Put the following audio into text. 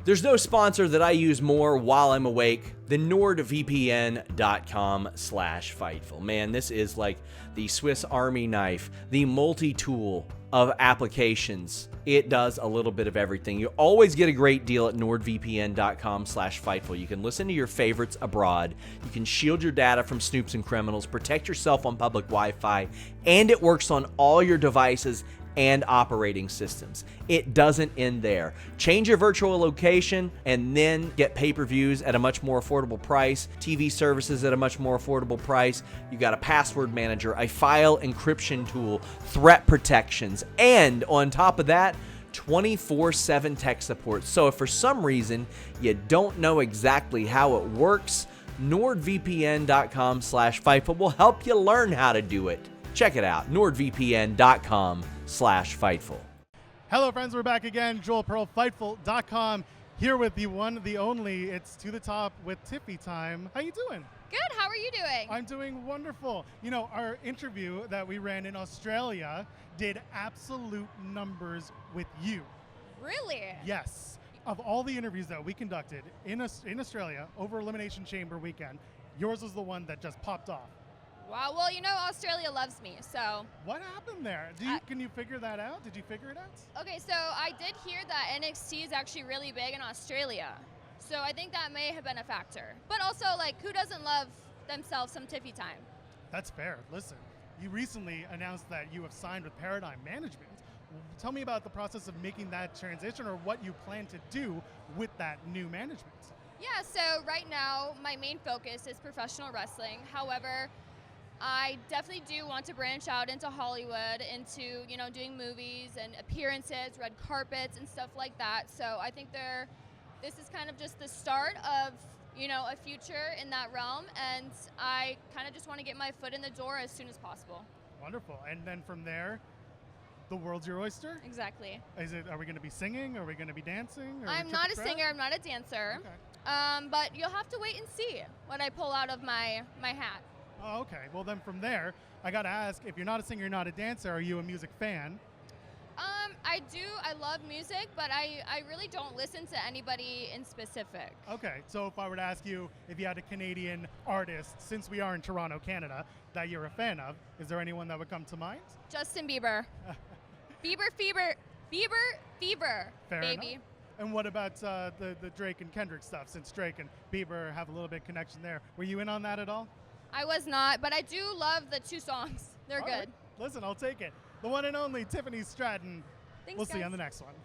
There's no sponsor that I use more while I'm awake than nordvpn.com/Fightful. Man, this is like the Swiss Army knife, the multi-tool of applications. It does a little bit of everything. You always get a great deal at nordvpn.com/Fightful. You can listen to your favorites abroad. You can shield your data from snoops and criminals, protect yourself on public Wi-Fi, and it works on all your devices and operating systems. It doesn't end there. Change your virtual location and then get pay-per-views at a much more affordable price, TV services at a much more affordable price. You got a password manager, a file encryption tool, threat protections, and on top of that, 24/7 tech support. So if for some reason you don't know exactly how it works, nordvpn.com/Fightful will help you learn how to do it. Check it out, nordvpn.com/Fightful. Hello, friends. We're back again. Joel Pearl, Fightful.com, here with the one, the only. It's To the Top with Tiffy time. How you doing? Good. How are you doing? I'm doing wonderful. You know, our interview that we ran in Australia did absolute numbers with you. Really? Yes. Of all the interviews that we conducted in Australia over Elimination Chamber weekend, yours was the one that just popped off. Wow. Well, you know, Australia loves me, so. What happened there? Can you figure that out? Did you figure it out? Okay, so I did hear that NXT is actually really big in Australia. So I think that may have been a factor. But also, like, who doesn't love themselves some Tiffy time? That's fair. Listen, you recently announced that you have signed with Paradigm Management. Tell me about the process of making that transition or what you plan to do with that new management. Yeah, so right now, my main focus is professional wrestling. However, I definitely do want to branch out into Hollywood, into, you know, doing movies and appearances, red carpets and stuff like that. So I think this is kind of just the start of, you know, a future in that realm, and I kind of just want to get my foot in the door as soon as possible. Wonderful. And then from there, the world's your oyster? Exactly. Are we going to be singing? Are we going to be dancing? I'm not a singer. I'm not a dancer. Okay. But you'll have to wait and see what I pull out of my hat. Oh, okay. Well, then from there, I got to ask, if you're not a singer, you're not a dancer, are you a music fan? I do. I love music, but I really don't listen to anybody in specific. Okay. So if I were to ask you if you had a Canadian artist, since we are in Toronto, Canada, that you're a fan of, is there anyone that would come to mind? Justin Bieber. Bieber fever, Fair baby. enough. And what about the Drake and Kendrick stuff, since Drake and Bieber have a little bit of connection there? Were you in on that at all? I was not, but I do love the two songs. They're All good. right. Listen, I'll take it. The one and only Tiffany Stratton. Thanks, We'll see you guys. on the next one.